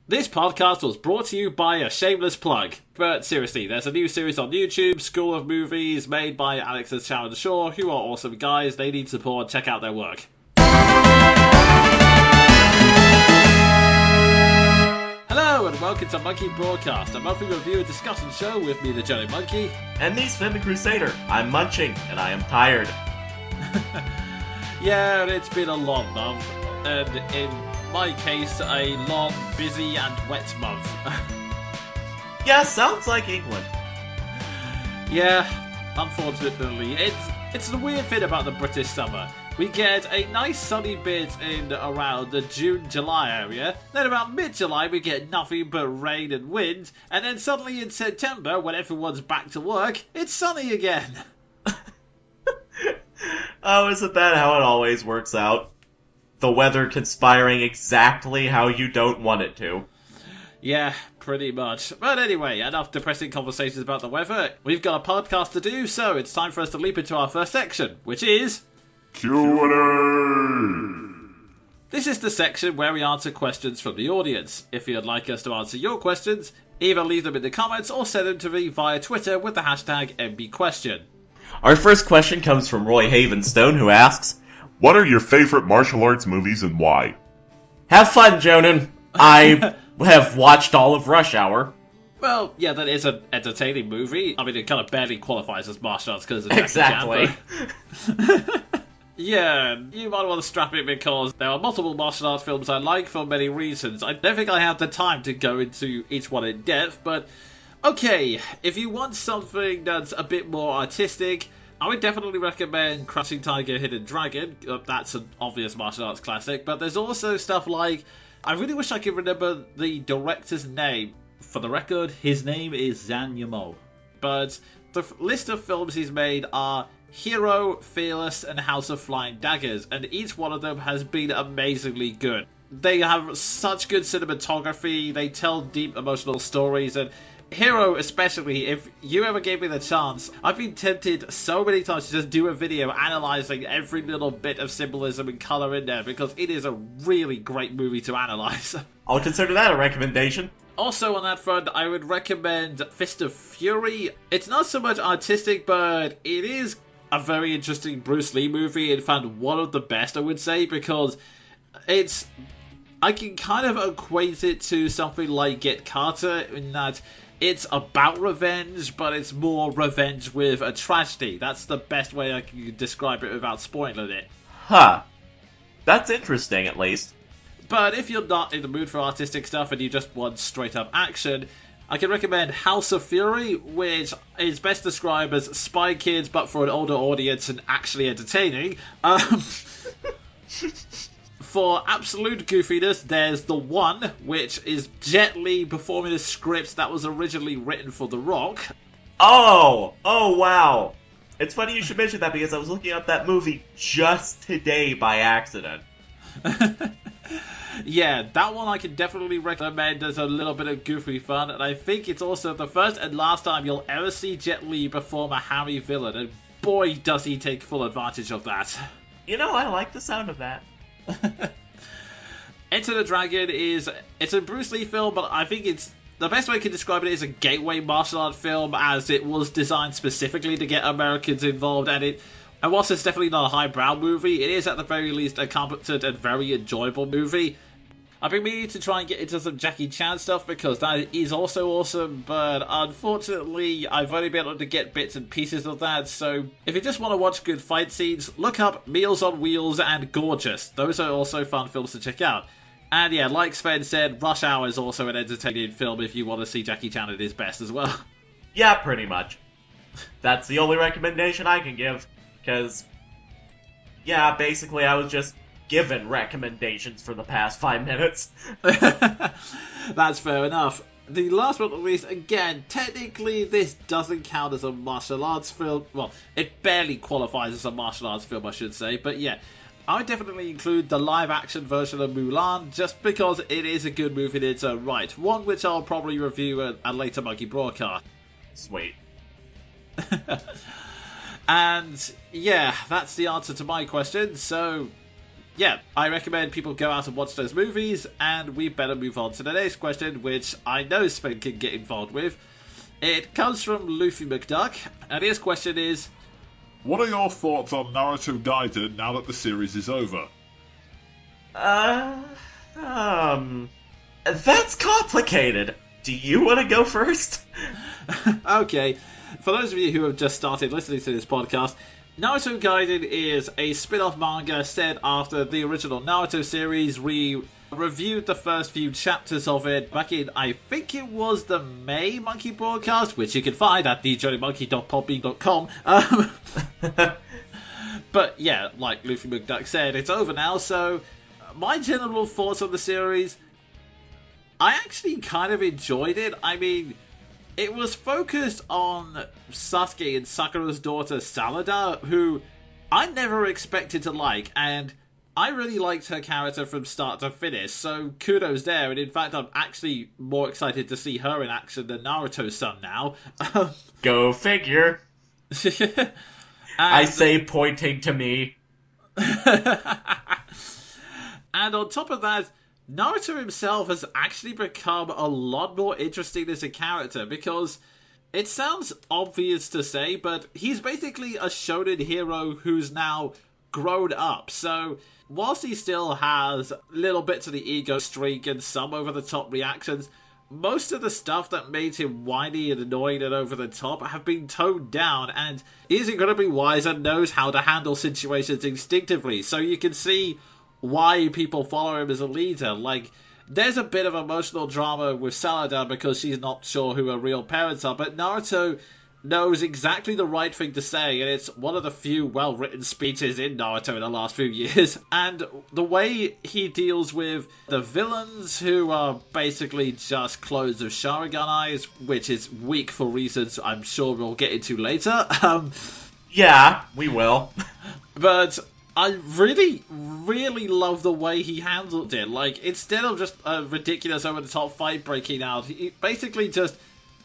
This podcast was brought to you by a shameless plug. But seriously, there's a new series on YouTube, School of Movies, made by Alex and Sharon Shaw, who are awesome guys. They need support. Check out their work. Hello and welcome to Monkey Broadcast, a monthly review and discussion show with me, the Jonin Monkey. And me, Sven the Crusader. I'm munching, and I am tired. Yeah, it's been a long month, and in my case, a long, busy and wet month. Yeah, sounds like England. Yeah, unfortunately. It's the weird thing about the British summer. We get a nice sunny bit in around the June-July area, then about mid-July we get nothing but rain and wind, and then suddenly in September, when everyone's back to work, it's sunny again. Oh, isn't that how it always works out? The weather conspiring exactly how you don't want it to. Yeah, pretty much. But anyway, enough depressing conversations about the weather. We've got a podcast to do, so it's time for us to leap into our first section, which is Q&A! This is the section where we answer questions from the audience. If you'd like us to answer your questions, either leave them in the comments or send them to me via Twitter with the hashtag MBQuestion. Our first question comes from Roy Havenstone, who asks, What are your favorite martial arts movies and why? Have fun, Jonin. I have watched all of Rush Hour. Well, yeah, that is an entertaining movie. I mean, it kind of barely qualifies as martial arts because of Jackie Exactly. Chan, but... Yeah, you might want to strap it because there are multiple martial arts films I like for many reasons. I don't think I have the time to go into each one in depth, but okay, if you want something that's a bit more artistic, I would definitely recommend Crouching Tiger, Hidden Dragon. That's an obvious martial arts classic, but there's also stuff like, I really wish I could remember the director's name. For the record, his name is Zhang Yimou. But the list of films he's made are Hero, Fearless, and House of Flying Daggers, and each one of them has been amazingly good. They have such good cinematography, they tell deep emotional stories, and Hero especially, if you ever gave me the chance, I've been tempted so many times to just do a video analysing every little bit of symbolism and colour in there, because it is a really great movie to analyse. I'll consider that a recommendation. Also on that front, I would recommend Fist of Fury. It's not so much artistic, but it is a very interesting Bruce Lee movie. In fact, one of the best, I would say, because I can kind of equate it to something like Get Carter, in that it's about revenge, but it's more revenge with a tragedy. That's the best way I can describe it without spoiling it. Huh. That's interesting, at least. But if you're not in the mood for artistic stuff and you just want straight up action, I can recommend House of Fury, which is best described as Spy Kids but for an older audience and actually entertaining. For absolute goofiness, there's The One, which is Jet Li performing a script that was originally written for The Rock. Oh, wow. It's funny you should mention that because I was looking up that movie just today by accident. Yeah, that one I can definitely recommend as a little bit of goofy fun, and I think it's also the first and last time you'll ever see Jet Li perform a Harry villain, and boy does he take full advantage of that. You know, I like the sound of that. Enter the Dragon it's a Bruce Lee film, but I think it's the best way I can describe it is a gateway martial art film, as it was designed specifically to get Americans involved, and whilst it's definitely not a highbrow movie, it is at the very least a competent and very enjoyable movie. I've been meaning to try and get into some Jackie Chan stuff because that is also awesome, but unfortunately I've only been able to get bits and pieces of that, so if you just want to watch good fight scenes, look up Meals on Wheels and Gorgeous. Those are also fun films to check out. And yeah, like Sven said, Rush Hour is also an entertaining film if you want to see Jackie Chan at his best as well. Yeah, pretty much. That's the only recommendation I can give, because, yeah, basically I was just given recommendations for the past 5 minutes. That's fair enough. The last but not least, again, technically this doesn't count as a martial arts film. Well, it barely qualifies as a martial arts film, I should say, but yeah. I would definitely include the live-action version of Mulan, just because it is a good movie in its own right. One which I'll probably review at a later Monkey Broadcast. Sweet. And, yeah, that's the answer to my question, so yeah, I recommend people go out and watch those movies, and we better move on to the next question, which I know Sven can get involved with. It comes from Luffy McDuck, and his question is, what are your thoughts on Naruto Gaiden now that the series is over? That's complicated. Do you want to go first? Okay, for those of you who have just started listening to this podcast, Naruto Gaiden is a spin-off manga set after the original Naruto series. We reviewed the first few chapters of it back in, I think it was the May Monkey broadcast, which you can find at thejoninmonkey.podbean.com. But yeah, like Luffy McDuck said, it's over now, so my general thoughts on the series, I actually kind of enjoyed it. I mean, it was focused on Sasuke and Sakura's daughter Salada, who I never expected to like, and I really liked her character from start to finish, so kudos there, and in fact I'm actually more excited to see her in action than Naruto-san now. Go figure. I say pointing to me. And on top of that, Naruto himself has actually become a lot more interesting as a character, because it sounds obvious to say, but he's basically a shonen hero who's now grown up. So whilst he still has little bits of the ego streak and some over-the-top reactions, most of the stuff that made him whiny and annoying and over the top have been toned down, and he's incredibly wise and knows how to handle situations instinctively. So you can see why people follow him as a leader. Like, there's a bit of emotional drama with Salada because she's not sure who her real parents are, but Naruto knows exactly the right thing to say, and it's one of the few well-written speeches in Naruto in the last few years. And the way he deals with the villains, who are basically just clones of Sharingan eyes, which is weak for reasons I'm sure we'll get into later. Yeah, we will. But I really, really love the way he handled it. Like, instead of just a ridiculous over-the-top fight breaking out, he basically just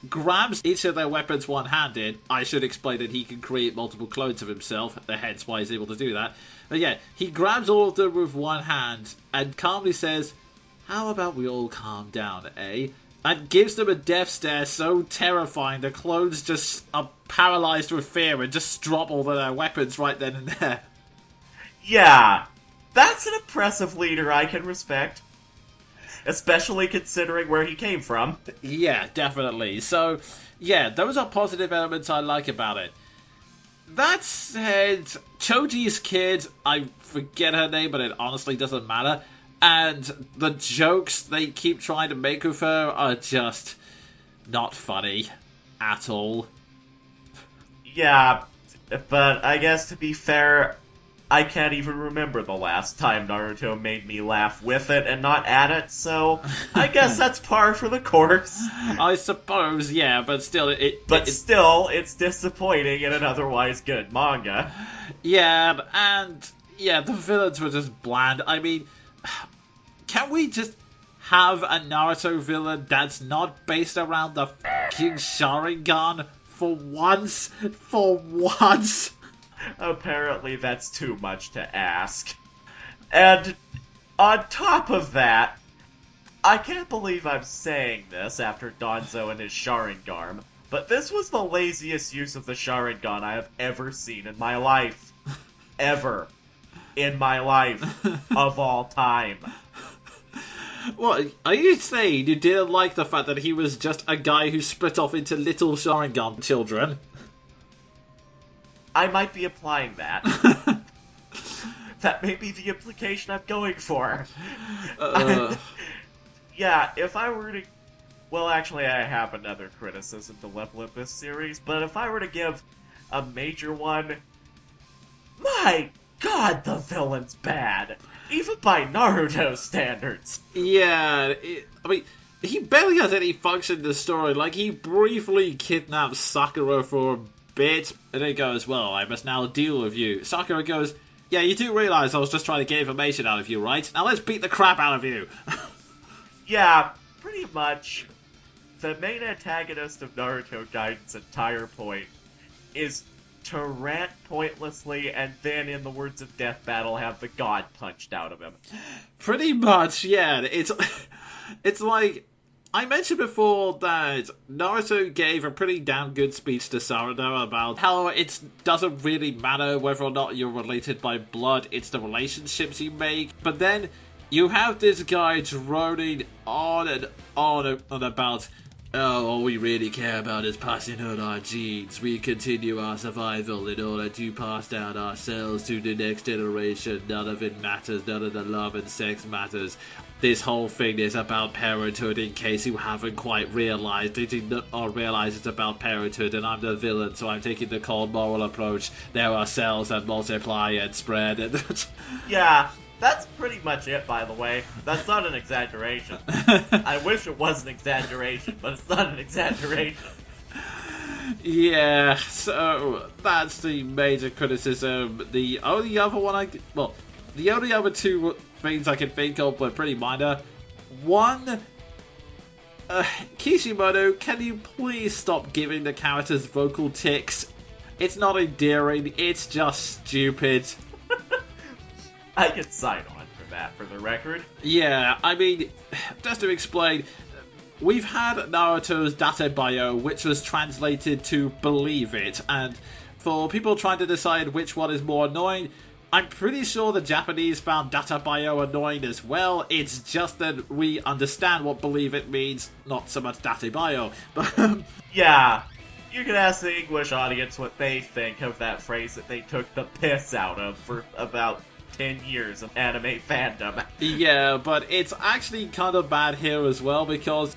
grabs each of their weapons one-handed. I should explain that he can create multiple clones of himself, hence why he's able to do that. But yeah, he grabs all of them with one hand and calmly says, "How about we all calm down, eh?" And gives them a death stare so terrifying the clones just are paralyzed with fear and just drop all of their weapons right then and there. Yeah, that's an impressive leader I can respect. Especially considering where he came from. Yeah, definitely. So, yeah, those are positive elements I like about it. That said, Choji's kid, I forget her name, but it honestly doesn't matter. And the jokes they keep trying to make with her are just not funny at all. Yeah, but I guess to be fair, I can't even remember the last time Naruto made me laugh with it and not at it, so I guess that's par for the course. I suppose, yeah, but still, still, it's disappointing in an otherwise good manga. Yeah, and yeah, the villains were just bland. I mean, can we just have a Naruto villain that's not based around the fucking Sharingan for once? For once? Apparently that's too much to ask. And on top of that, I can't believe I'm saying this after Danzo and his Sharingan, but this was the laziest use of the Sharingan I have ever seen in my life. Ever. In my life. Of all time. What, are you saying you didn't like the fact that he was just a guy who split off into little Sharingan children? I might be applying that. That may be the implication I'm going for. Yeah, if I were to... Well, actually, I have another criticism to level at this series, but if I were to give a major one... My god, the villain's bad! Even by Naruto standards! Yeah, I mean, he barely has any function in the story. Like, he briefly kidnaps Sakura for a bit, and then goes, "Well, I must now deal with you." Sakura goes, "Yeah, you do realize I was just trying to get information out of you, right? Now let's beat the crap out of you." Yeah, pretty much. The main antagonist of Naruto Gaiden's entire point is to rant pointlessly and then, in the words of Death Battle, have the god punched out of him. Pretty much, yeah. It's like, I mentioned before that Naruto gave a pretty damn good speech to Sarada about how it doesn't really matter whether or not you're related by blood, it's the relationships you make. But then you have this guy droning on and on about, oh, all we really care about is passing on our genes. We continue our survival in order to pass down our cells to the next generation. None of it matters. None of the love and sex matters. This whole thing is about parenthood, in case you haven't quite realized it, or realize it's about parenthood, and I'm the villain, so I'm taking the cold moral approach. There are cells that multiply and spread, and Yeah, that's pretty much it, by the way. That's not an exaggeration. I wish it was an exaggeration, but it's not an exaggeration. Yeah, so that's the major criticism. The only other one the only other two things I can think of were pretty minor. One, Kishimoto, can you please stop giving the characters vocal tics? It's not endearing, it's just stupid. I can sign on for that, for the record. Yeah, I mean, just to explain, we've had Naruto's data bio, which was translated to Believe It, and for people trying to decide which one is more annoying, I'm pretty sure the Japanese found data bio annoying as well. It's just that we understand what Believe It means, not so much data bio. But Yeah, you can ask the English audience what they think of that phrase that they took the piss out of for about 10 years of anime fandom. yeah, but it's actually kind of bad here as well, because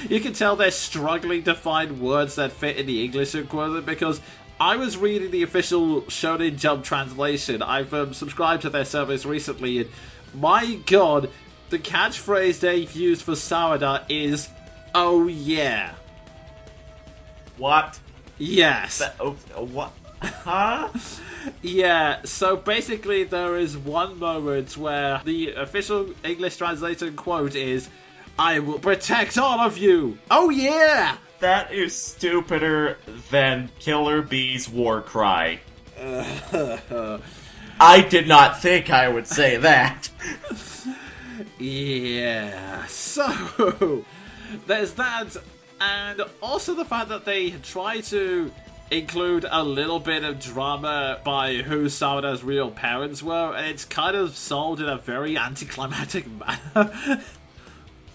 you can tell they're struggling to find words that fit in the English equivalent, because I was reading the official Shonen Jump translation. I've subscribed to their service recently, and my god, the catchphrase they've used for Sarada is, "Oh yeah." What? Yes. What? Huh? Yeah, so basically there is one moment where the official English translation quote is, "I will protect all of you. Oh yeah!" That is stupider than Killer Bee's war cry. I did not think I would say that. Yeah, so there's that, and also the fact that they try to include a little bit of drama by who Sarada's real parents were, and it's kind of solved in a very anticlimactic manner.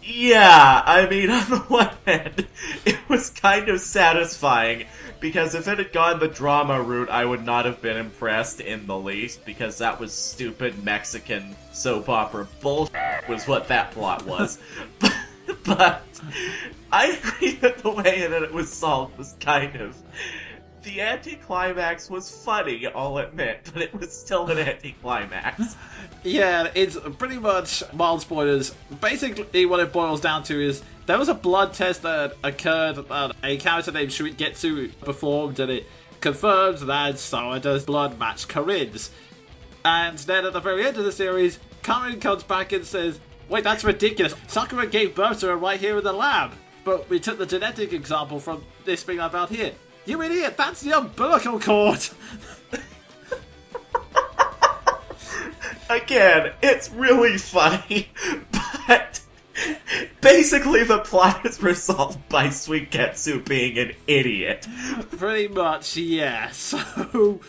Yeah, I mean, on the one hand, it was kind of satisfying, because if it had gone the drama route, I would not have been impressed in the least, because that was stupid Mexican soap opera bullshit, was what that plot was. But I agree that the way that it was solved was kind of... The anticlimax was funny, I'll admit, but it was still an anticlimax. Yeah, it's pretty much, mild spoilers, basically what it boils down to is, there was a blood test that occurred that a character named Shuigetsu performed, and it confirmed that Sarada's blood matched Karin's. And then at the very end of the series, Karin comes back and says, "Wait, that's ridiculous. Sakura gave birth to her right here in the lab. But we took the genetic example from this thing I found here." You idiot, that's the umbilical cord! Again, it's really funny, but basically the plot is resolved by Suiketsu being an idiot. Pretty much, yeah. So,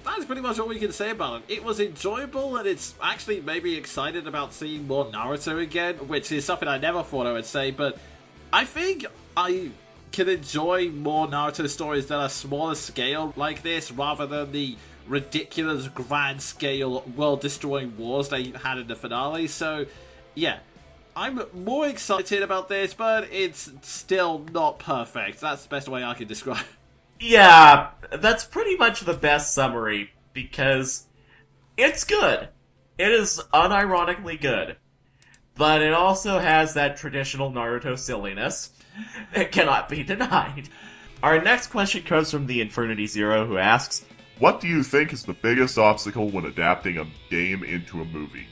that's pretty much all we can say about it. It was enjoyable, and it's actually made me excited about seeing more Naruto again, which is something I never thought I would say, but I think I can enjoy more Naruto stories that are smaller scale like this, rather than the ridiculous grand scale world destroying wars they had in the finale. So yeah, I'm more excited about this, but it's still not perfect. That's the best way I can describe it. Yeah, that's pretty much the best summary, because it's good. It is unironically good. But it also has that traditional Naruto silliness. It cannot be denied. Our next question comes from the Infernity Zero, who asks, What do you think is the biggest obstacle when adapting a game into a movie?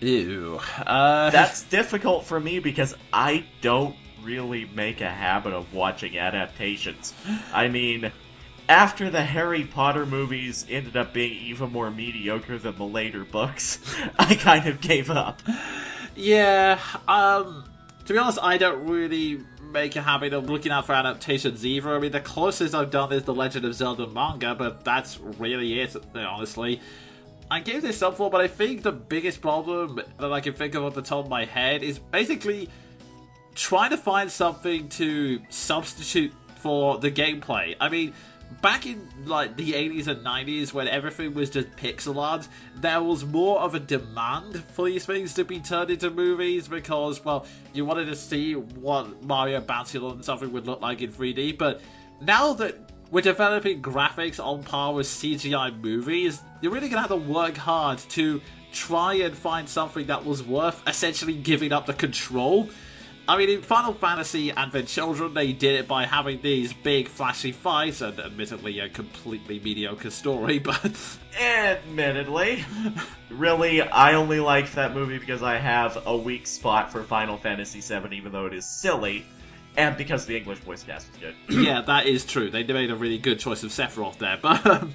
Ew. That's difficult for me because I don't really make a habit of watching adaptations. I mean, after the Harry Potter movies ended up being even more mediocre than the later books, I kind of gave up. Yeah, to be honest, I don't really make a habit of looking out for adaptations either. I mean, the closest I've done is the Legend of Zelda manga, but that's really it, honestly. I gave this some thought, but I think the biggest problem that I can think of off the top of my head is basically trying to find something to substitute for the gameplay. I mean, back in like the 80s and 90s when everything was just pixel art, there was more of a demand for these things to be turned into movies because, well, you wanted to see what Mario bouncing on something would look like in 3D. But now that we're developing graphics on par with CGI movies, you're really going to have to work hard to try and find something that was worth essentially giving up the control. I mean, in Final Fantasy and their children, they did it by having these big flashy fights, and admittedly a completely mediocre story, but... Admittedly. Really, I only liked that movie because I have a weak spot for Final Fantasy VII, even though it is silly, and because the English voice cast was good. Yeah, that is true. They made a really good choice of Sephiroth there, but...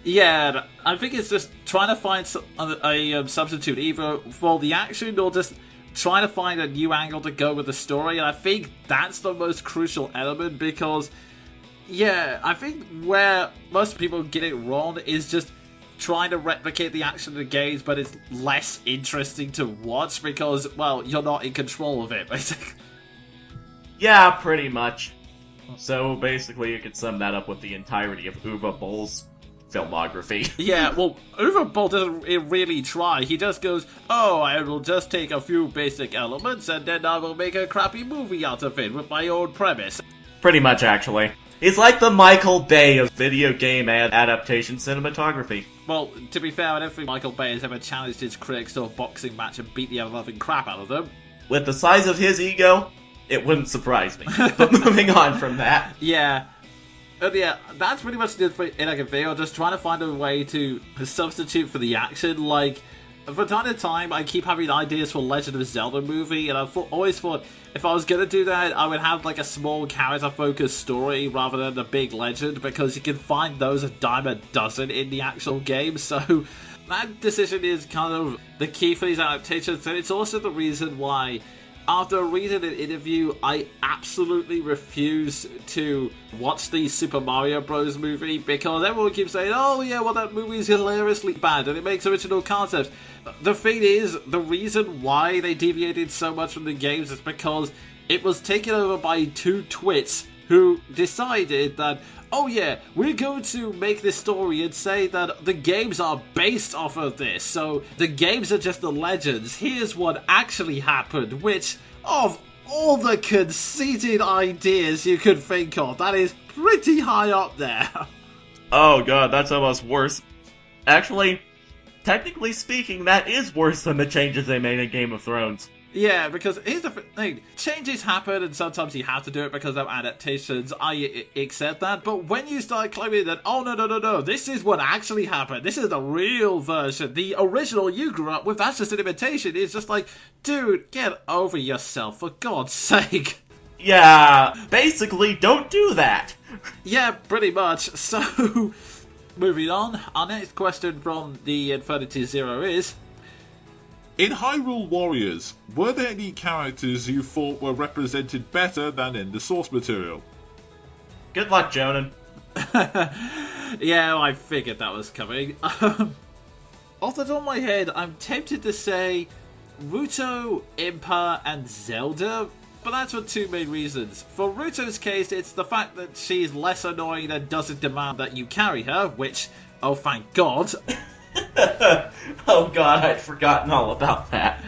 yeah, I think it's just trying to find a substitute, either for the action or just trying to find a new angle to go with the story, and I think that's the most crucial element because, yeah, I think where most people get it wrong is just trying to replicate the action of the games, but it's less interesting to watch because, well, you're not in control of it, basically. Yeah, pretty much. So basically you could sum that up with the entirety of Uwe Boll's filmography. Yeah, well, Uwe Boll doesn't really try. He just goes, oh, I will just take a few basic elements and then I will make a crappy movie out of it with my own premise. Pretty much, actually. He's like the Michael Bay of video game adaptation cinematography. Well, to be fair, I don't think Michael Bay has ever challenged his critics to a boxing match and beat the ever-loving crap out of them. With the size of his ego, it wouldn't surprise me. But moving on from that. Yeah. Yeah, that's pretty much it in like a video, just trying to find a way to substitute for the action. Like, from time to time, I keep having ideas for Legend of Zelda movie, and I've always thought if I was going to do that, I would have like a small character-focused story rather than a big legend, because you can find those a dime a dozen in the actual game, so that decision is kind of the key for these adaptations, and it's also the reason why after reading an interview, I absolutely refuse to watch the Super Mario Bros. Movie because everyone keeps saying, oh yeah, well that movie is hilariously bad and it makes original concepts. The thing is, the reason why they deviated so much from the games is because it was taken over by two twits who decided that, oh yeah, we're going to make this story and say that the games are based off of this, so the games are just the legends. Here's what actually happened, which, of all the conceited ideas you could think of, that is pretty high up there. Oh god, that's almost worse. Actually, technically speaking, that is worse than the changes they made in Game of Thrones. Yeah, because here's the thing. Changes happen, and sometimes you have to do it because of adaptations. I accept that. But when you start claiming that, oh, no, this is what actually happened. This is the real version. The original you grew up with, that's just an imitation. It's just like, dude, get over yourself, for God's sake. Yeah, basically, don't do that. Yeah, pretty much. So, moving on. Our next question from the Infinity Zero is... In Hyrule Warriors, were there any characters you thought were represented better than in the source material? Good luck, Jonin. Yeah, I figured that was coming. Off the top of my head, I'm tempted to say Ruto, Impa, and Zelda, but that's for two main reasons. For Ruto's case, it's the fact that she's less annoying and doesn't demand that you carry her, which, oh thank God... Oh god, I'd forgotten all about that.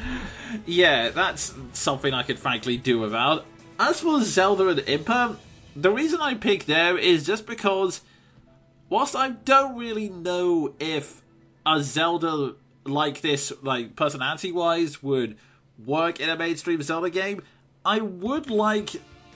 Yeah, that's something I could frankly do without. As for Zelda and Impa, the reason I picked them is just because, whilst I don't really know if a Zelda like this, like personality-wise, would work in a mainstream Zelda game, I would like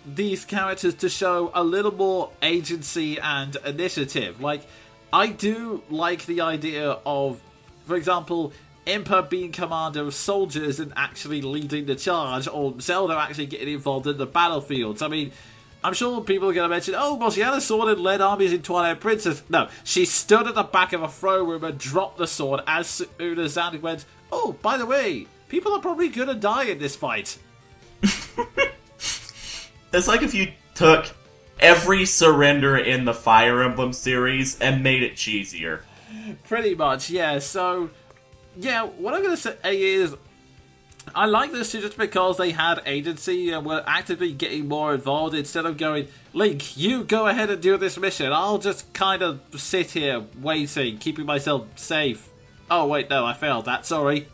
these characters to show a little more agency and initiative. Like, I do like the idea of, for example, Impa being commander of soldiers and actually leading the charge, or Zelda actually getting involved in the battlefields. I mean, I'm sure people are going to mention, oh, well, she had a sword and led armies in Twilight Princess. No, she stood at the back of a throne room and dropped the sword as soon as Zandy went, oh, by the way, people are probably going to die in this fight. It's like if you took every surrender in the Fire Emblem series and made it cheesier. Pretty much, yeah. So, yeah, what I'm going to say is, I like this just because they had agency and were actively getting more involved instead of going, Link, you go ahead and do this mission. I'll just kind of sit here waiting, keeping myself safe. Oh, wait, no, I failed that. Sorry.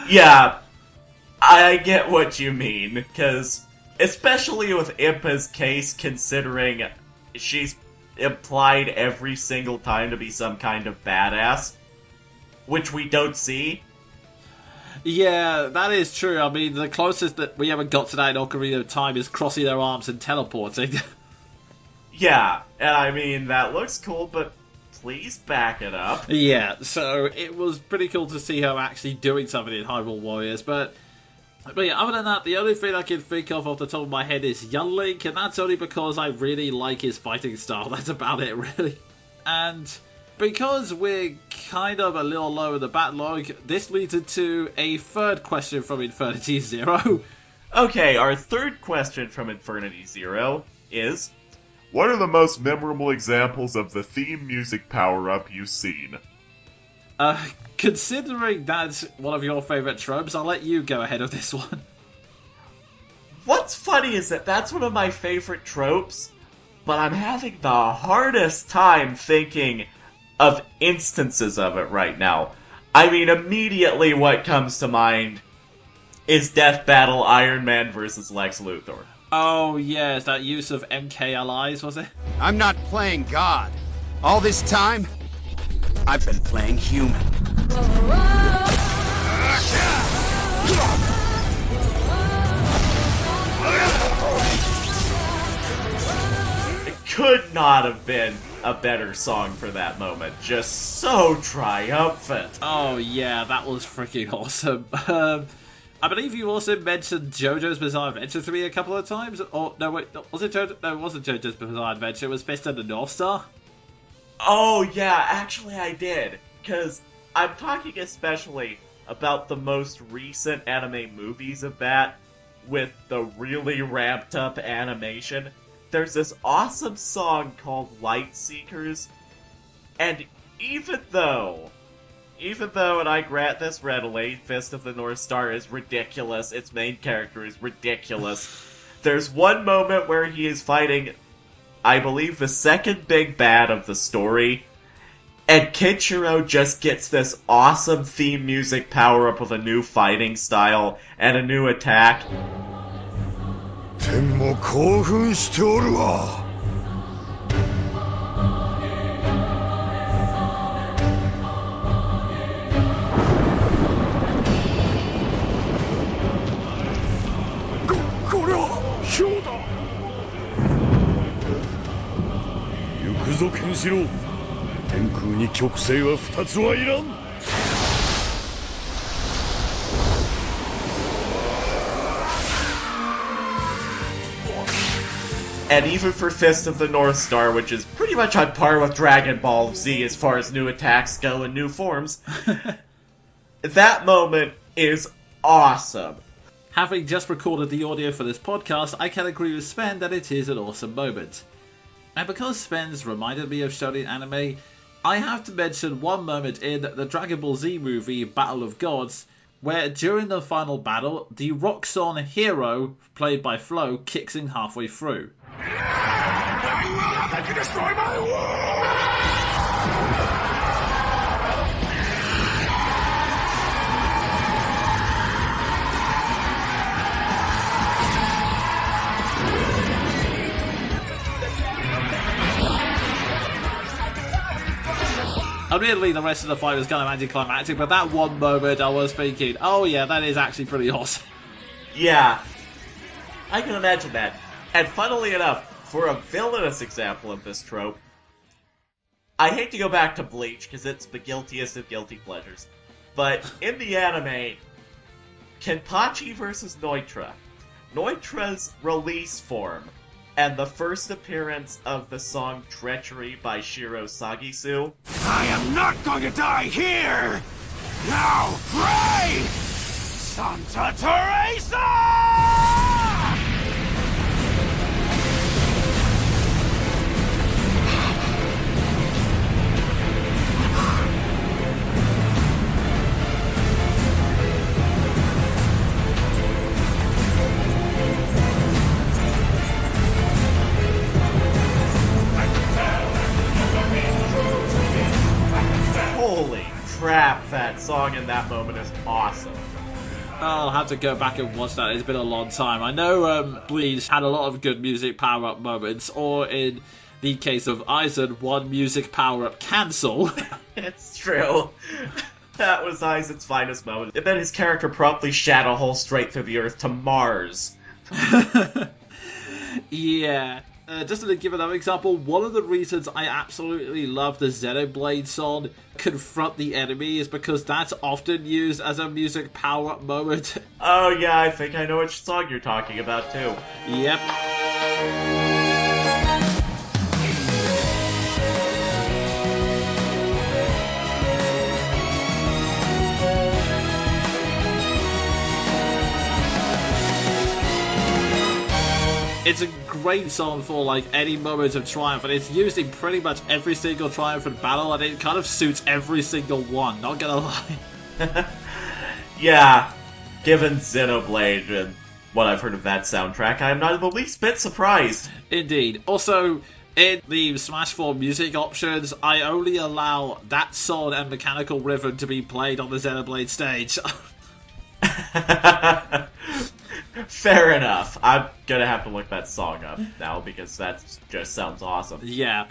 Yeah, I get what you mean, because especially with Impa's case, considering she's implied every single time to be some kind of badass, which we don't see. Yeah, that is true. I mean, the closest that we ever got to that in Ocarina of Time is crossing their arms and teleporting. Yeah, and I mean, that looks cool, but please back it up. Yeah, so it was pretty cool to see her actually doing something in Hyrule Warriors, but yeah, other than that, the only thing I can think of off the top of my head is young Link, and that's only because I really like his fighting style. That's about it, really. And because we're kind of a little low in the backlog, this leads into a third question from Infinity Zero. Okay, our third question from Infinity Zero is, what are the most memorable examples of the theme music power-up you've seen? Considering that's one of your favourite tropes, I'll let you go ahead of this one. What's funny is that that's one of my favorite tropes, but I'm having the hardest time thinking of instances of it right now. I mean, immediately what comes to mind is Death Battle Iron Man versus Lex Luthor. Oh, yes, that use of MK allies, was it? I'm not playing God. All this time, I've been playing human. It could not have been a better song for that moment. Just so triumphant. Oh, yeah, that was freaking awesome. I believe you also mentioned JoJo's Bizarre Adventure to me a couple of times. Or, no, wait, was it JoJo? No, it wasn't JoJo's Bizarre Adventure. It was Fist of the North Star. Oh, yeah, actually I did. Because I'm talking especially about the most recent anime movies of that, with the really ramped up animation. There's this awesome song called Light Seekers, and even though, and I grant this readily, Fist of the North Star is ridiculous, its main character is ridiculous, there's one moment where he is fighting, I believe, the second big bad of the story, and Kichiro just gets this awesome theme music power-up with a new fighting style and a new attack. 天も興奮しておるわ。これは氷だ。行くぞケンシロウ。天空に極星は2つはいらん。And even for Fist of the North Star, which is pretty much on par with Dragon Ball Z as far as new attacks go and new forms, that moment is awesome. Having just recorded the audio for this podcast, I can agree with Sven that it is an awesome moment. And because Sven's reminded me of shonen anime, I have to mention one moment in the Dragon Ball Z movie Battle of Gods, where during the final battle, the rock song Hero, played by Flo, kicks in halfway through. I can destroy my world! Admittedly, the rest of the fight was kind of anticlimactic, but that one moment I was thinking, oh yeah, that is actually pretty awesome. Yeah, I can imagine that. And funnily enough, for a villainous example of this trope, I hate to go back to Bleach, because it's the guiltiest of guilty pleasures, but in the anime, Kenpachi versus Neutra, Neutra's release form and the first appearance of the song Treachery by Shiro Sagisu. I am not going to die here! Now, pray! Santa Teresa! Holy crap, that song in that moment is awesome. I'll have to go back and watch that. It's been a long time. I know Bleach had a lot of good music power-up moments, or in the case of Aizen, one music power-up cancel. It's true. That was Aizen's finest moment. And then his character promptly shot a hole straight through the earth to Mars. Yeah. Just to give another example, one of the reasons I absolutely love the Xenoblade song, Confront the Enemy, is because that's often used as a music power-up moment. Oh yeah, I think I know which song you're talking about too. Yep. It's a great song for like any moment of triumph, and it's used in pretty much every single triumphant battle, and it kind of suits every single one, not gonna lie. Yeah, given Xenoblade and what I've heard of that soundtrack, I'm not the least bit surprised. Indeed. Also, in the Smash 4 music options, I only allow that song and Mechanical Rhythm to be played on the Xenoblade stage. Fair enough. I'm gonna have to look that song up now because that just sounds awesome. Yeah.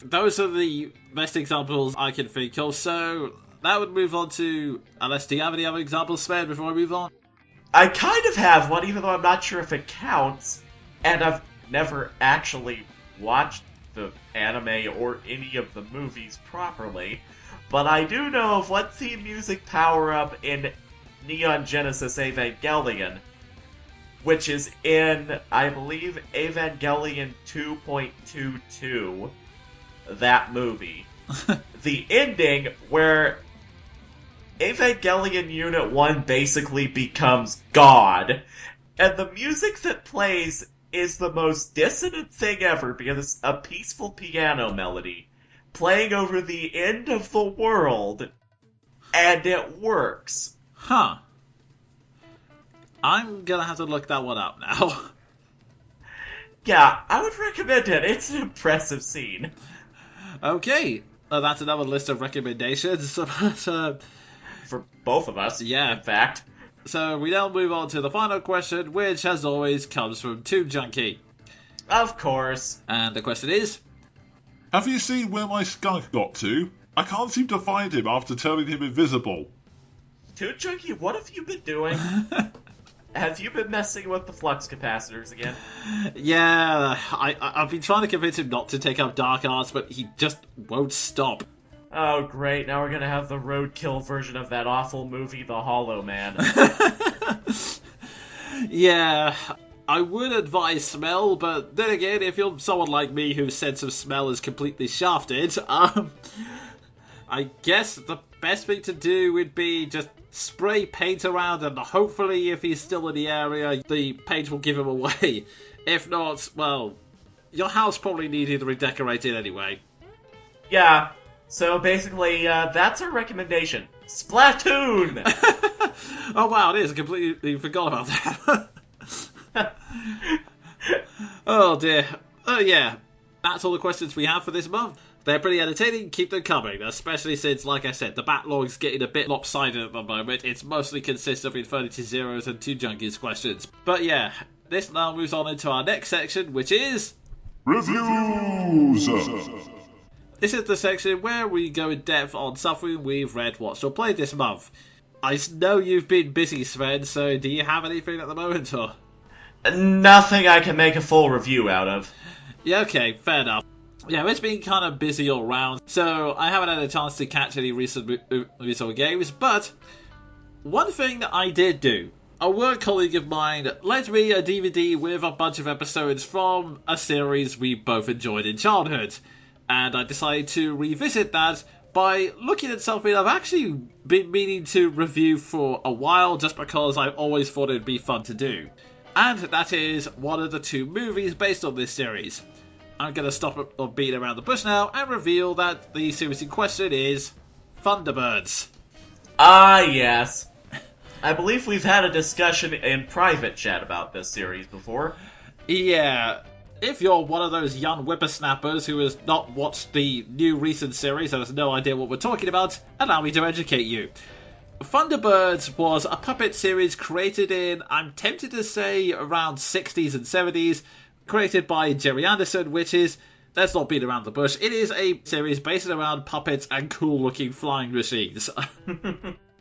Those are the best examples I can think of, so that would move on to... Unless, do you have any other examples, Sven, before I move on? I kind of have one, even though I'm not sure if it counts, and I've never actually watched the anime or any of the movies properly, but I do know of one theme music power-up in Neon Genesis Evangelion, which is in, I believe, Evangelion 2.22, that movie. The ending, where Evangelion Unit 1 basically becomes God, and the music that plays is the most dissonant thing ever, because it's a peaceful piano melody playing over the end of the world, and it works. Huh. I'm gonna have to look that one up now. Yeah, I would recommend it. It's an impressive scene. Okay. That's another list of recommendations. But, For both of us, yeah. in fact. So we now move on to the final question, which, as always, comes from Tomb Junkie. Of course. And the question is... Have you seen where my skunk got to? I can't seem to find him after turning him invisible. Toon Junkie, what have you been doing? Have you been messing with the flux capacitors again? Yeah, I've been trying to convince him not to take up dark arts, but he just won't stop. Oh, great. Now we're gonna have the roadkill version of that awful movie, The Hollow Man. Yeah, I would advise smell, but then again, if you're someone like me whose sense of smell is completely shafted, I guess the best thing to do would be just spray paint around, and hopefully if he's still in the area, the paint will give him away. If not, well, your house probably needed redecorated anyway. Yeah, so basically, that's our recommendation. Splatoon! Oh wow, it is. I completely forgot about that. Oh dear. Oh yeah. That's all the questions we have for this month. They're pretty entertaining, keep them coming, especially since, like I said, the backlog's getting a bit lopsided at the moment. It's mostly consists of Infinity Zeros and Two Junkies questions. But yeah, this now moves on into our next section, which is... Reviews! This is the section where we go in depth on something we've read, watched, or played this month. I know you've been busy, Sven, so do you have anything at the moment, or...? Nothing I can make a full review out of. Yeah, okay, fair enough. Yeah, it's been kind of busy all round, so I haven't had a chance to catch any recent movies or games, but one thing that I did do A work colleague of mine lent me a DVD with a bunch of episodes from a series we both enjoyed in childhood, and I decided to revisit that by looking at something I've actually been meaning to review for a while, just because I've always thought it'd be fun to do. And that is one of the 2 movies based on this series. I'm going to stop on beating around the bush now and reveal that the series in question is ThunderBirds. Ah, yes. I believe we've had a discussion in private chat about this series before. Yeah, if you're one of those young whippersnappers who has not watched the new recent series and has no idea what we're talking about, allow me to educate you. ThunderBirds was a puppet series created in, I'm tempted to say, around 60s and 70s, created by Gerry Anderson, which is, let's not beat around the bush, it is a series based around puppets and cool-looking flying machines.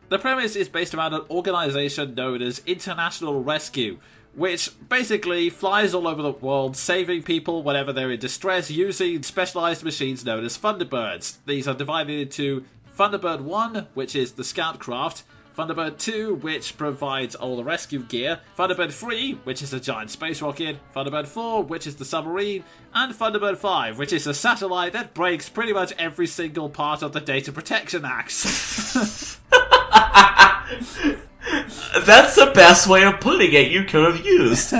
The premise is based around an organisation known as International Rescue, which basically flies all over the world saving people whenever they're in distress using specialised machines known as Thunderbirds. These are divided into Thunderbird 1, which is the scout craft, Thunderbird 2, which provides all the rescue gear, Thunderbird 3, which is a giant space rocket, Thunderbird 4, which is the submarine, and Thunderbird 5, which is a satellite that breaks pretty much every single part of the Data Protection Act. That's the best way of putting it you could have used.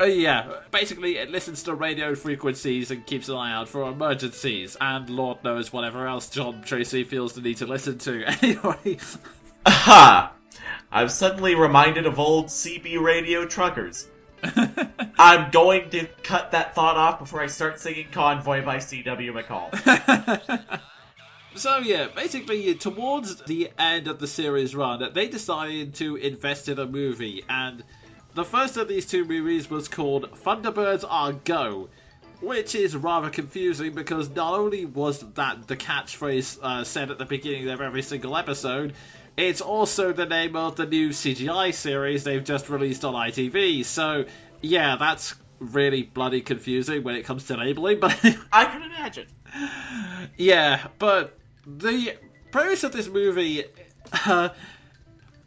Yeah, basically it listens to radio frequencies and keeps an eye out for emergencies, and Lord knows whatever else John Tracy feels the need to listen to. Anyway. Aha! I'm suddenly reminded of old CB radio truckers. I'm going to cut that thought off before I start singing Convoy by C.W. McCall. So yeah, basically towards the end of the series run, they decided to invest in a movie, and the first of these 2 movies was called Thunderbirds Are Go, which is rather confusing because not only was that the catchphrase said at the beginning of every single episode, it's also the name of the new CGI series they've just released on ITV, so yeah, that's really bloody confusing when it comes to labeling, but I can imagine. Yeah, but the premise of this movie, well,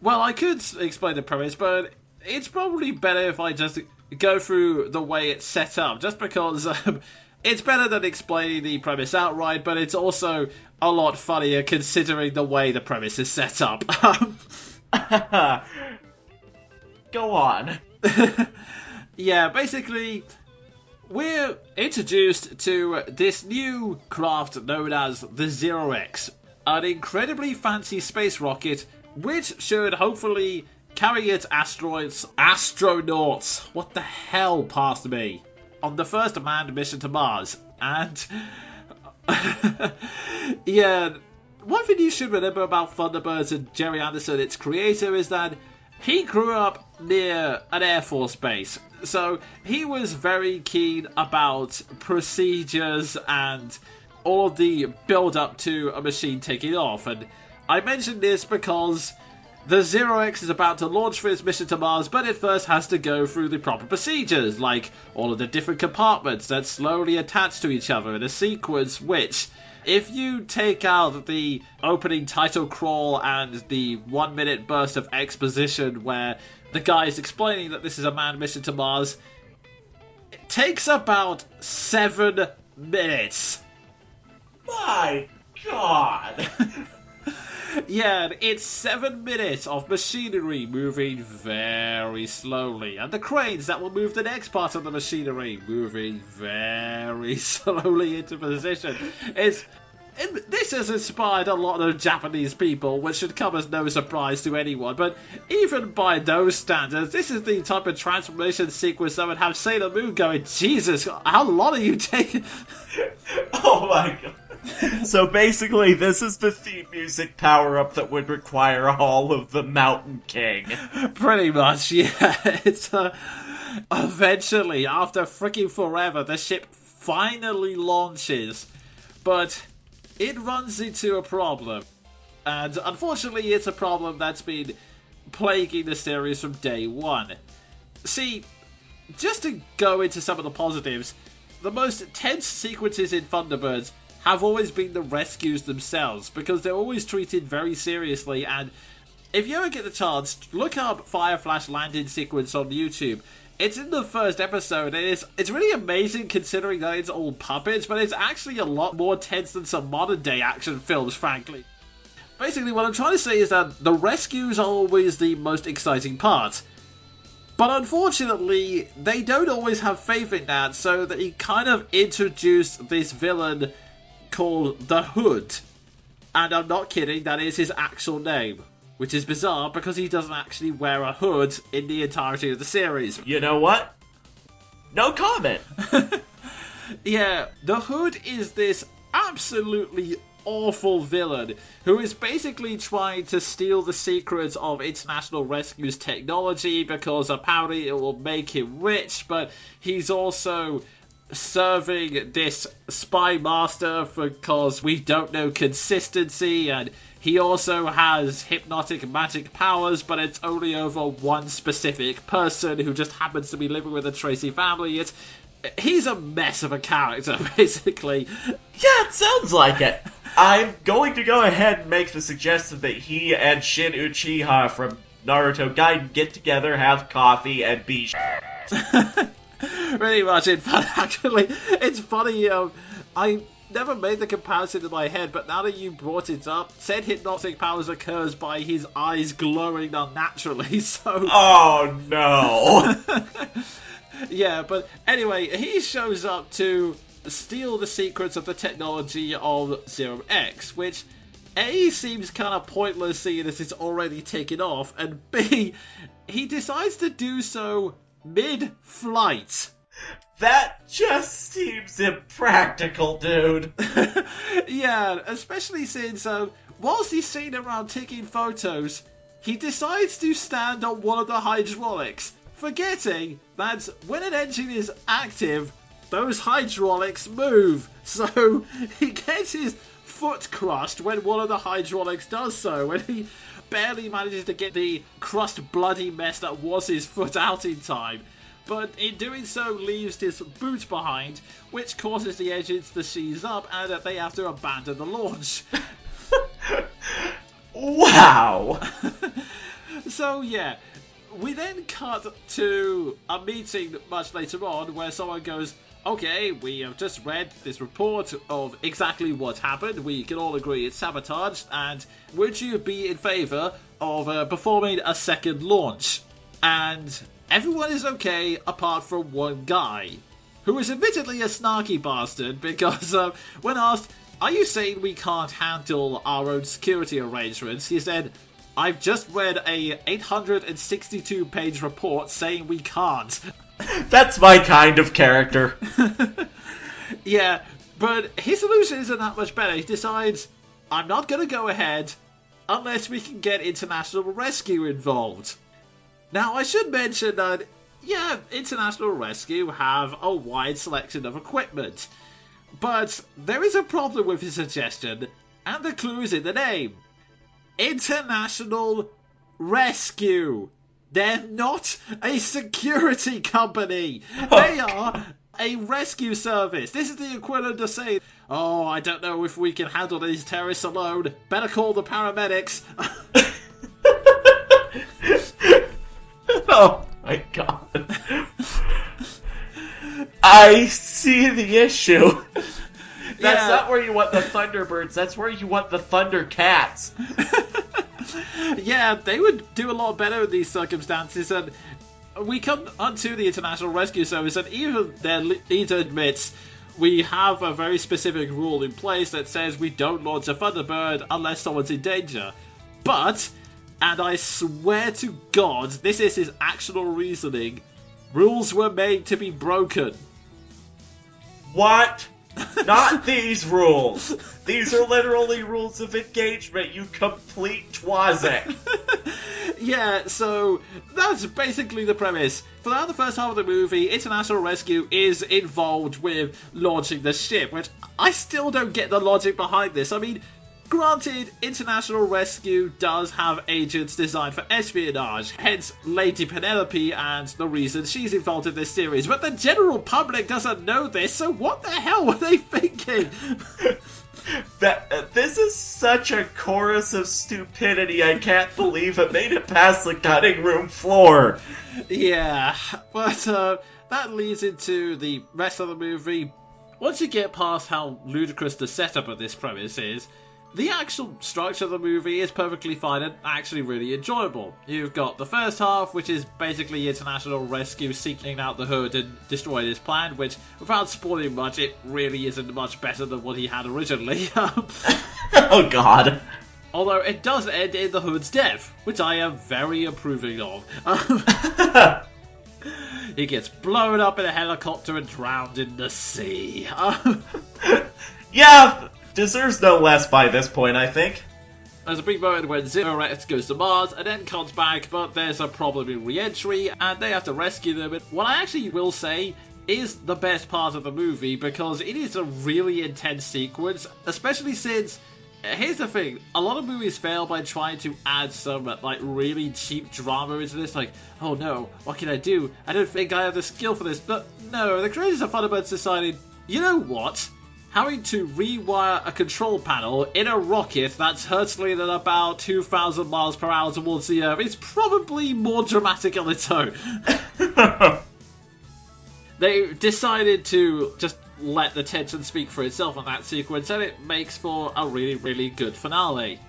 I could explain the premise, but it's probably better if I just go through the way it's set up, just because it's better than explaining the premise outright, but it's also a lot funnier considering the way the premise is set up. Go on. Yeah, basically, we're introduced to this new craft known as the Zero X, an incredibly fancy space rocket which should hopefully carry its astronauts, what the hell passed me, on the first manned mission to Mars. And yeah, one thing you should remember about Thunderbirds and Gerry Anderson, its creator, is that he grew up near an Air Force base, so he was very keen about procedures and all of the build-up to a machine taking off. And I mention this because the Zero X is about to launch for its mission to Mars, but it first has to go through the proper procedures, like all of the different compartments that slowly attach to each other in a sequence which, if you take out the opening title crawl and the 1 minute burst of exposition where the guy is explaining that this is a manned mission to Mars, it takes about 7 minutes. My God! Yeah, it's 7 minutes of machinery moving very slowly, and the cranes that will move the next part of the machinery moving very slowly into position. This has inspired a lot of Japanese people, which should come as no surprise to anyone, but even by those standards, this is the type of transformation sequence that would have Sailor Moon going, Jesus, how long are you taking? Oh my God. So basically, this is the theme music power-up that would require all of the Mountain King. Pretty much, yeah. It's eventually, after freaking forever, the ship finally launches, but it runs into a problem. And unfortunately, it's a problem that's been plaguing the series from day one. See, just to go into some of the positives, the most tense sequences in Thunderbirds have always been the rescues themselves, because they're always treated very seriously, and if you ever get the chance, look up Fire Flash landing sequence on YouTube. It's in the first episode, and it's really amazing considering that it's all puppets, but it's actually a lot more tense than some modern-day action films, frankly. Basically, what I'm trying to say is that the rescues are always the most exciting part. But unfortunately, they don't always have faith in that, so they kind of introduced this villain called the Hood. And I'm not kidding, that is his actual name. Which is bizarre, because he doesn't actually wear a hood in the entirety of the series. You know what? No comment! Yeah, the Hood is this absolutely awful villain who is basically trying to steal the secrets of International Rescue's technology because apparently it will make him rich, but he's also serving this spy master because we don't know consistency, and he also has hypnotic magic powers, but it's only over one specific person who just happens to be living with the Tracy family. He's a mess of a character, basically. Yeah, it sounds like it. I'm going to go ahead and make the suggestion that he and Shin Uchiha from Naruto Gaiden get together, have coffee, and be Really much. In fact, actually, it's funny, I never made the comparison in my head, but now that you brought it up, said hypnotic powers occurs by his eyes glowing unnaturally, so... Oh, no! Yeah, but anyway, he shows up to steal the secrets of the technology of Zero X, which A, seems kind of pointless seeing as it's already taken off, and B, he decides to do so mid-flight. That just seems impractical, dude. Yeah, especially since, whilst he's seen around taking photos, he decides to stand on one of the hydraulics, forgetting that when an engine is active, those hydraulics move. So he gets his foot crushed when one of the hydraulics does so, and he barely manages to get the crushed bloody mess that was his foot out in time. But in doing so leaves his boot behind, which causes the engines to seize up and they have to abandon the launch. Wow! So yeah, we then cut to a meeting much later on where someone goes, okay, we have just read this report of exactly what happened. We can all agree it's sabotage, and would you be in favour of performing a second launch? And everyone is okay apart from one guy, who is admittedly a snarky bastard because when asked, are you saying we can't handle our own security arrangements? He said, I've just read a 862-page report saying we can't. That's my kind of character. Yeah, but his solution isn't that much better. He decides, I'm not going to go ahead unless we can get International Rescue involved. Now, I should mention that, yeah, International Rescue have a wide selection of equipment. But there is a problem with his suggestion, and the clue is in the name. International Rescue. They're not a security company. They are a rescue service. This is the equivalent of saying, oh, I don't know if we can handle these terrorists alone. Better call the paramedics. Oh my god. I see the issue. That's not where you want the Thunderbirds, that's where you want the Thundercats. Yeah, they would do a lot better in these circumstances, and we come onto the International Rescue Service, and even their leader admits we have a very specific rule in place that says we don't launch a Thunderbird unless someone's in danger. But, and I swear to God, this is his actual reasoning, rules were made to be broken. What? Not these rules. These are literally rules of engagement, you complete twazik. Yeah, so that's basically the premise. Throughout the first half of the movie, International Rescue is involved with launching the ship, which I still don't get the logic behind this. I mean, granted, International Rescue does have agents designed for espionage, hence Lady Penelope and the reason she's involved in this series, but the general public doesn't know this, so what the hell were they thinking? This is such a chorus of stupidity, I can't believe it made it past the cutting room floor. Yeah, but that leads into the rest of the movie. Once you get past how ludicrous the setup of this premise is, the actual structure of the movie is perfectly fine and actually really enjoyable. You've got the first half, which is basically international rescue seeking out the Hood and destroying his plan, which, without spoiling much, it really isn't much better than what he had originally. Oh god. Although it does end in the Hood's death, which I am very approving of. He gets blown up in a helicopter and drowned in the sea. Yeah, deserves no less by this point, I think. There's a big moment when Zero X goes to Mars and then comes back, but there's a problem in re-entry, and they have to rescue them. And what I actually will say is the best part of the movie, because it is a really intense sequence, especially since... Here's the thing, a lot of movies fail by trying to add some, like, really cheap drama into this, like, oh no, what can I do? I don't think I have the skill for this, but no, the creators of ThunderBirds decided, you know what? Having to rewire a control panel in a rocket that's hurtling at about 2,000 miles per hour towards the Earth is probably more dramatic on its own. They decided to just let the tension speak for itself on that sequence, and it makes for a really, really good finale.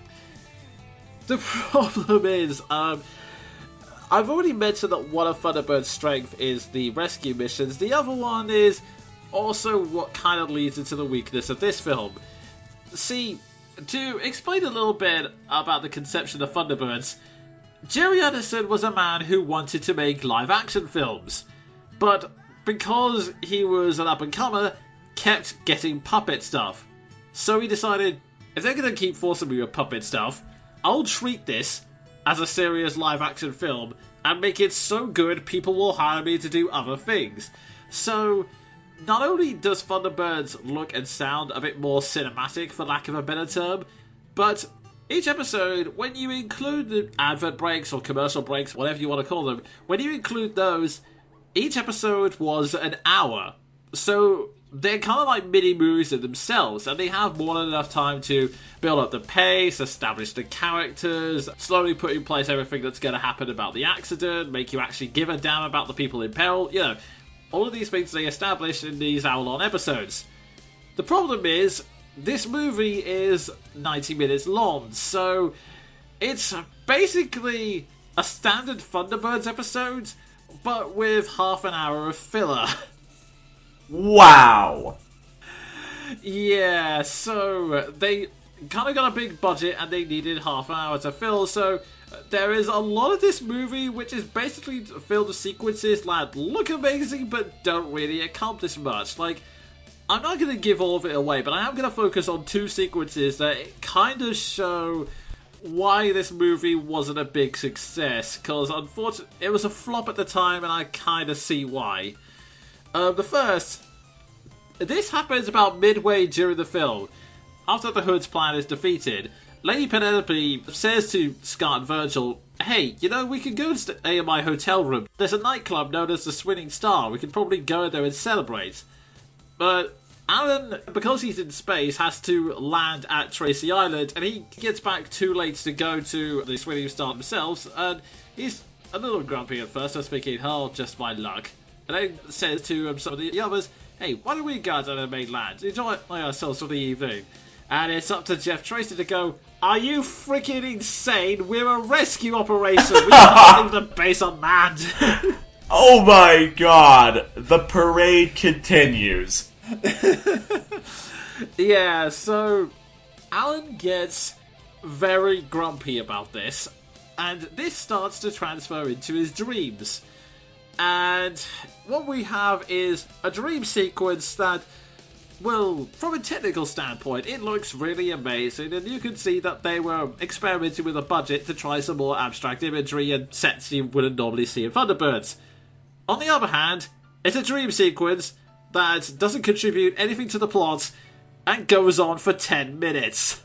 The problem is, I've already mentioned that one of ThunderBird's strength is the rescue missions. The other one is also what kind of leads into the weakness of this film. See, to explain a little bit about the conception of ThunderBirds, Jerry Anderson was a man who wanted to make live-action films, but because he was an up-and-comer, kept getting puppet stuff. So he decided, if they're going to keep forcing me with puppet stuff, I'll treat this as a serious live-action film and make it so good people will hire me to do other things. So, not only does ThunderBirds look and sound a bit more cinematic, for lack of a better term, but each episode, when you include the advert breaks or commercial breaks, whatever you want to call them, when you include those, each episode was an hour. So they're kind of like mini movies in themselves, and they have more than enough time to build up the pace, establish the characters, slowly put in place everything that's going to happen about the accident, make you actually give a damn about the people in peril. You know, all of these things they establish in these hour-long episodes. The problem is, this movie is 90 minutes long, so it's basically a standard ThunderBirds episode, but with half an hour of filler. Wow. Yeah, so they kind of got a big budget and they needed half an hour to fill, so there is a lot of this movie which is basically filled with sequences that look amazing but don't really accomplish much. Like, I'm not going to give all of it away, but I am going to focus on two sequences that kind of show why this movie wasn't a big success, because unfortunately it was a flop at the time and I kind of see why. The first, this happens about midway during the film. After the Hood's plan is defeated, Lady Penelope says to Scott and Virgil, hey, you know, we can go and stay in my hotel room. There's a nightclub known as the Swinging Star. We can probably go in there and celebrate. But Alan, because he's in space, has to land at Tracy Island, and he gets back too late to go to the Swinging Star themselves, and he's a little grumpy at first, just thinking, oh, just my luck. And then says to some of the others, hey, why don't we go to the mainland, enjoy ourselves for the evening? And it's up to Jeff Tracy to go, are you freaking insane? We're a rescue operation. We can't leave the base on land. Oh my god. The parade continues. Yeah, so Alan gets very grumpy about this, and this starts to transfer into his dreams. And what we have is a dream sequence that, well, from a technical standpoint, it looks really amazing, and you can see that they were experimenting with a budget to try some more abstract imagery and sets you wouldn't normally see in ThunderBirds. On the other hand, it's a dream sequence that doesn't contribute anything to the plot and goes on for 10 minutes.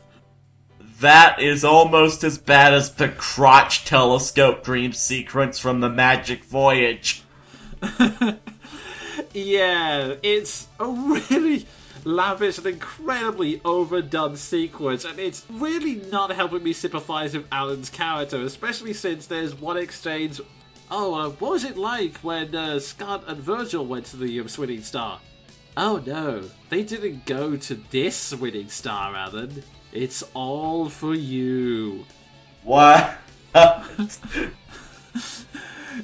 That is almost as bad as the crotch telescope dream sequence from the Magic Voyage. Yeah, it's a really lavish and incredibly overdone sequence, and it's really not helping me sympathise with Alan's character, especially since there's one exchange. Oh, what was it like when Scott and Virgil went to the Swinging Star? Oh no, they didn't go to this Swinging Star, Alan. It's all for you. What?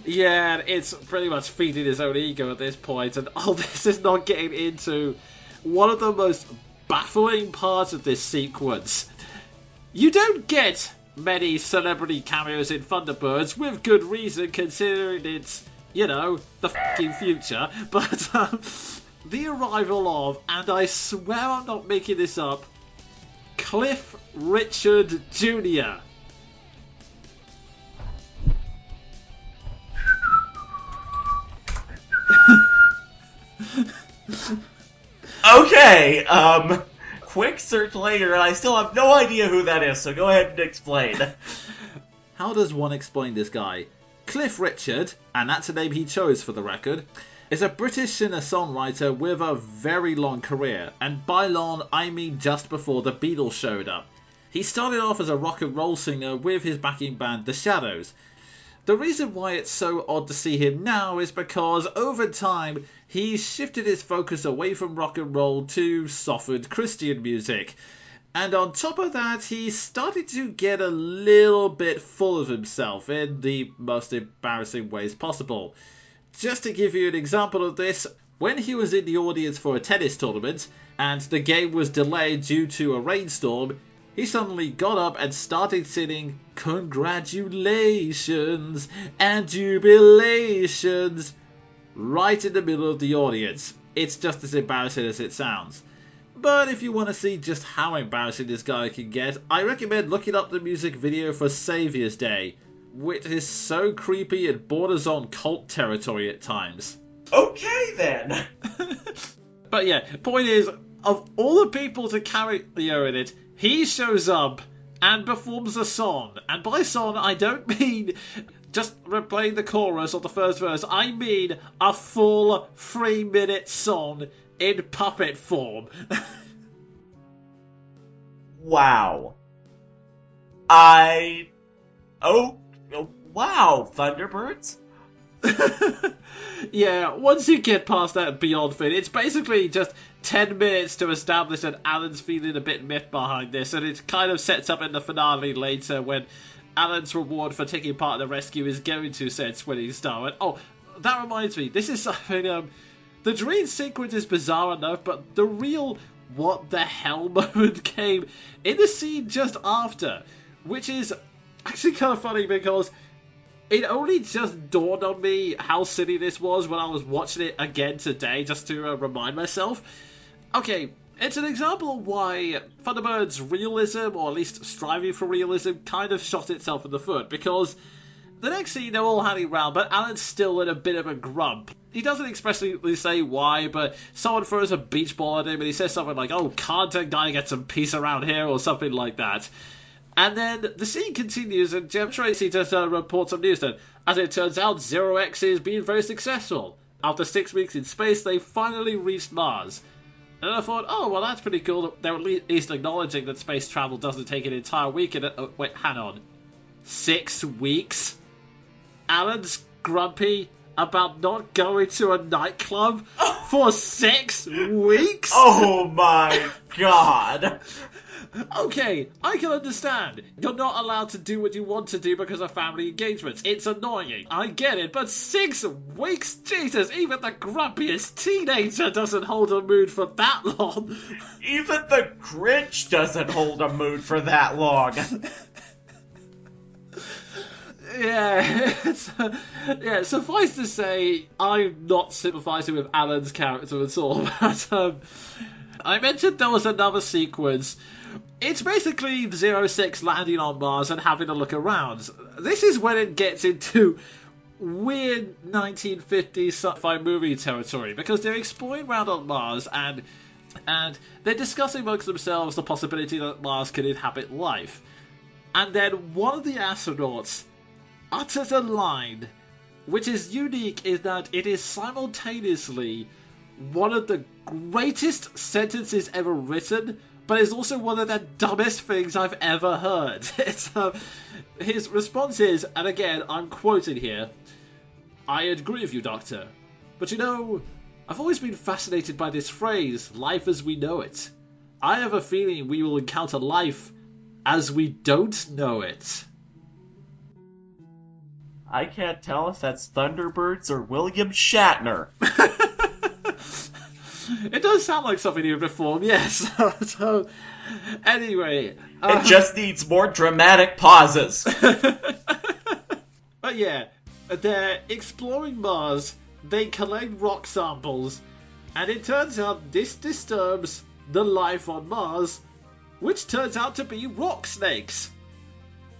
Yeah, it's pretty much feeding his own ego at this point, and this is not getting into one of the most baffling parts of this sequence. You don't get many celebrity cameos in ThunderBirds, with good reason, considering it's, the f***ing future, but the arrival of, and I swear I'm not making this up, Cliff Richard Jr. Okay, quick search later, and I still have no idea who that is, so go ahead and explain. How does one explain this guy? Cliff Richard, and that's a name he chose for the record, is a British singer-songwriter with a very long career, and by long I mean just before the Beatles showed up. He started off as a rock and roll singer with his backing band The Shadows. The reason why it's so odd to see him now is because over time he's shifted his focus away from rock and roll to softened Christian music. And on top of that, he's started to get a little bit full of himself in the most embarrassing ways possible. Just to give you an example of this, when he was in the audience for a tennis tournament and the game was delayed due to a rainstorm, he suddenly got up and started singing "Congratulations and Jubilations" right in the middle of the audience. It's just as embarrassing as it sounds. But if you want to see just how embarrassing this guy can get, I recommend looking up the music video for Saviour's Day, which is so creepy it borders on cult territory at times. Okay then! But yeah, point is, of all the people to carry Leo in it, he shows up and performs a song. And by song, I don't mean just replaying the chorus or the first verse. I mean a full 3-minute song in puppet form. Wow. Wow, ThunderBirds? Yeah, once you get past that beyond thing, it's basically just 10 minutes to establish that Alan's feeling a bit miffed behind this, and it kind of sets up in the finale later when Alan's reward for taking part in the rescue is going to said Swinging Star. And that reminds me, this is something, the dream sequence is bizarre enough, but the real what the hell moment came in the scene just after, which is actually kind of funny because it only just dawned on me how silly this was when I was watching it again today, just to remind myself. Okay, it's an example of why ThunderBirds' realism, or at least striving for realism, kind of shot itself in the foot, because the next scene they're all hanging around, but Alan's still in a bit of a grump. He doesn't expressly say why, but someone throws a beach ball at him and he says something like, "Oh, can't a guy get some peace around here?" or something like that. And then the scene continues and Jeff Tracy just reports on news that, as it turns out, Zero X is being very successful. After 6 weeks in space, they finally reached Mars. And I thought, oh, well, that's pretty cool. They're at least acknowledging that space travel doesn't take an entire week. And wait, hang on. 6 weeks? Alan's grumpy about not going to a nightclub for 6 weeks? Oh my god! Okay, I can understand. You're not allowed to do what you want to do because of family engagements. It's annoying. I get it, but 6 weeks? Jesus, even the grumpiest teenager doesn't hold a mood for that long. Even the Grinch doesn't hold a mood for that long. Yeah, suffice to say, I'm not sympathising with Alan's character at all. But I mentioned there was another sequence. It's basically 06 landing on Mars and having a look around. This is when it gets into weird 1950s sci-fi movie territory, because they're exploring around on Mars and they're discussing amongst themselves the possibility that Mars could inhabit life. And then one of the astronauts utters a line which is unique in that it is simultaneously one of the greatest sentences ever written, but it's also one of the dumbest things I've ever heard. His response is, and again, I'm quoting here, "I agree with you, Doctor. But you know, I've always been fascinated by this phrase, life as we know it. I have a feeling we will encounter life as we don't know it." I can't tell if that's ThunderBirds or William Shatner. It does sound like something you would perform, yes. So, anyway. It just needs more dramatic pauses. But yeah, they're exploring Mars, they collect rock samples, and it turns out this disturbs the life on Mars, which turns out to be rock snakes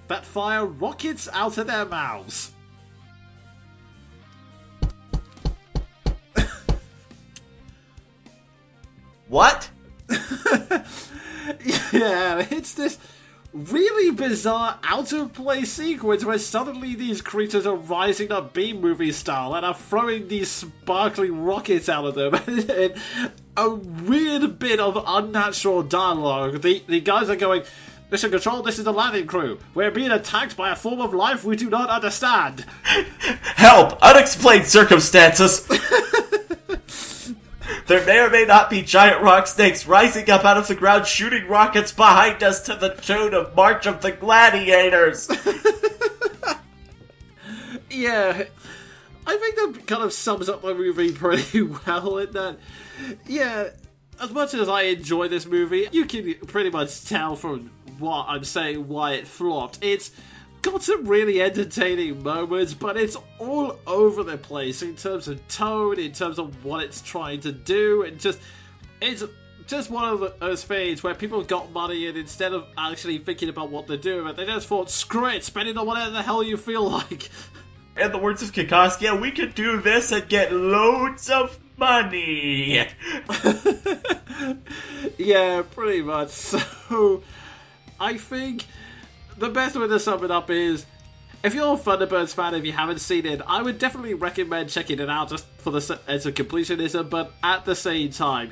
that fire rockets out of their mouths. What? Yeah, it's this really bizarre, out-of-place sequence where suddenly these creatures are rising up B-movie style and are throwing these sparkling rockets out of them. And a weird bit of unnatural dialogue. The guys are going, "Mission Control, this is the landing crew. We're being attacked by a form of life we do not understand. Help! Unexplained circumstances! There may or may not be giant rock snakes rising up out of the ground shooting rockets behind us to the tune of March of the Gladiators! Yeah, I think that kind of sums up the movie pretty well in that, yeah, as much as I enjoy this movie, you can pretty much tell from what I'm saying why it flopped. It's got some really entertaining moments, but it's all over the place in terms of tone, in terms of what it's trying to do, and it's just one of those things where people got money and instead of actually thinking about what they're doing, they just thought, screw it, spend it on whatever the hell you feel like. In the words of Kikoskia, we could do this and get loads of money! Yeah, pretty much. So, I think the best way to sum it up is, if you're a ThunderBirds fan, if you haven't seen it, I would definitely recommend checking it out just for as a completionism, but at the same time,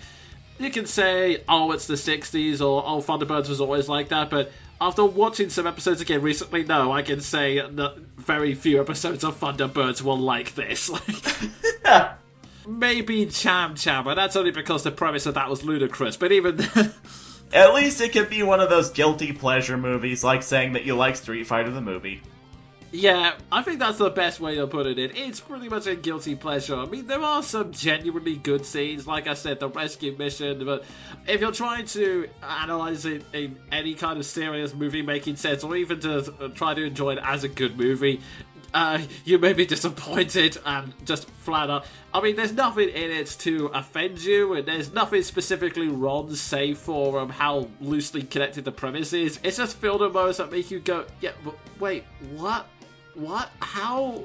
you can say, oh, it's the 60s, or oh, ThunderBirds was always like that, but after watching some episodes again recently, no, I can say that very few episodes of ThunderBirds were like this. Maybe Cham Cham, but that's only because the premise of that was ludicrous, but even then... At least it could be one of those guilty pleasure movies, like saying that you like Street Fighter the movie. Yeah, I think that's the best way to put it in. It's pretty much a guilty pleasure. I mean, there are some genuinely good scenes, like I said, the rescue mission, but if you're trying to analyze it in any kind of serious movie-making sense, or even to try to enjoy it as a good movie, you may be disappointed and just flat out. I mean, there's nothing in it to offend you, and there's nothing specifically wrong, save for how loosely connected the premise is. It's just filled with moments that make you go, yeah, but wait, what? What? How?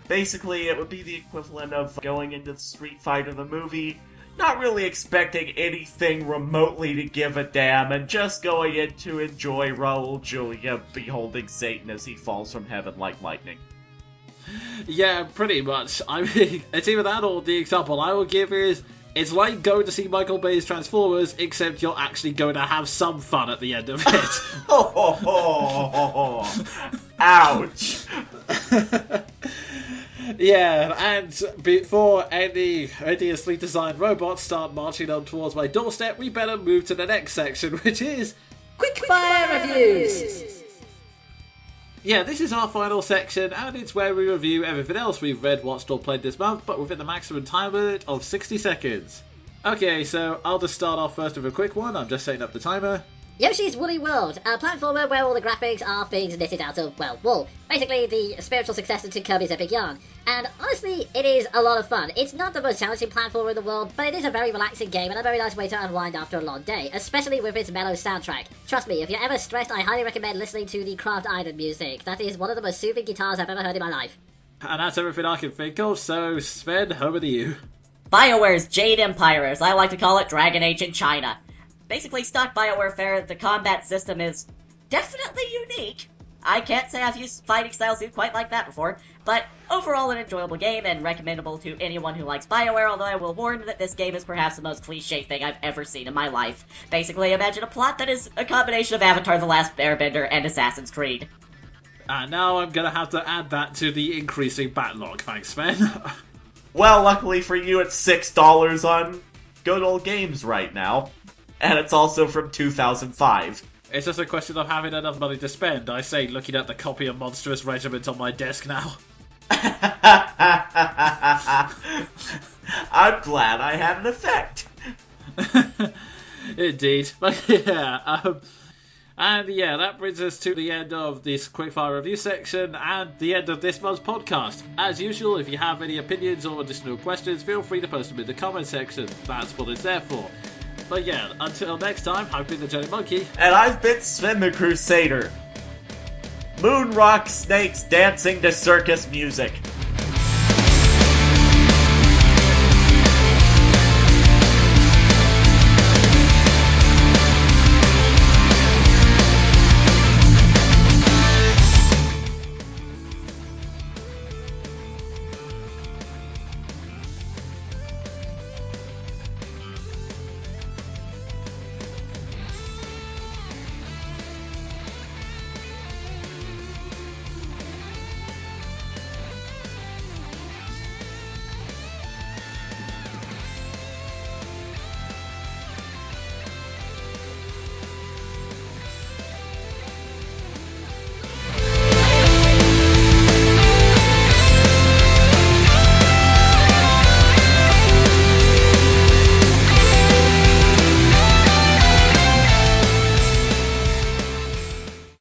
Basically, it would be the equivalent of going into Street Fighter the movie, not really expecting anything remotely to give a damn, and just going in to enjoy Raul Julia beholding Satan as he falls from heaven like lightning. Yeah, pretty much. I mean, it's either that or the example I will give is, it's like going to see Michael Bay's Transformers, except you're actually going to have some fun at the end of it. Ouch! Yeah, and before any hideously designed robots start marching on towards my doorstep, we better move to the next section, which is Quickfire Reviews! Yeah, this is our final section, and it's where we review everything else we've read, watched, or played this month, but within the maximum time limit of 60 seconds. Okay, so I'll just start off first with a quick one. I'm just setting up the timer. Yoshi's Woolly World, a platformer where all the graphics are things knitted out of, well, wool. Basically, the spiritual successor to Kirby's Epic Yarn. And honestly, it is a lot of fun. It's not the most challenging platformer in the world, but it is a very relaxing game and a very nice way to unwind after a long day, especially with its mellow soundtrack. Trust me, if you're ever stressed, I highly recommend listening to the Craft Iron music. That is one of the most soothing guitars I've ever heard in my life. And that's everything I can think of, so Sven, over to you. BioWare's Jade Empire, as I like to call it, Dragon Age in China. Basically, stock BioWare fare, the combat system is definitely unique, I can't say I've used fighting styles quite like that before, but overall an enjoyable game and recommendable to anyone who likes BioWare, although I will warn that this game is perhaps the most cliche thing I've ever seen in my life. Basically, imagine a plot that is a combination of Avatar: The Last Airbender and Assassin's Creed. And now I'm gonna have to add that to the increasing backlog, thanks, Sven. Well, luckily for you, it's $6 on Good Old Games right now. And it's also from 2005. It's just a question of having enough money to spend, I say, looking at the copy of Monstrous Regiment on my desk now. I'm glad I had an effect. Indeed. But yeah, and yeah, that brings us to the end of this Quickfire review section and the end of this month's podcast. As usual, if you have any opinions or additional questions, feel free to post them in the comment section. That's what it's there for. But yeah, until next time, I've been the Jonin Monkey. And I've been Sven the Crusader. Moon rock snakes dancing to circus music.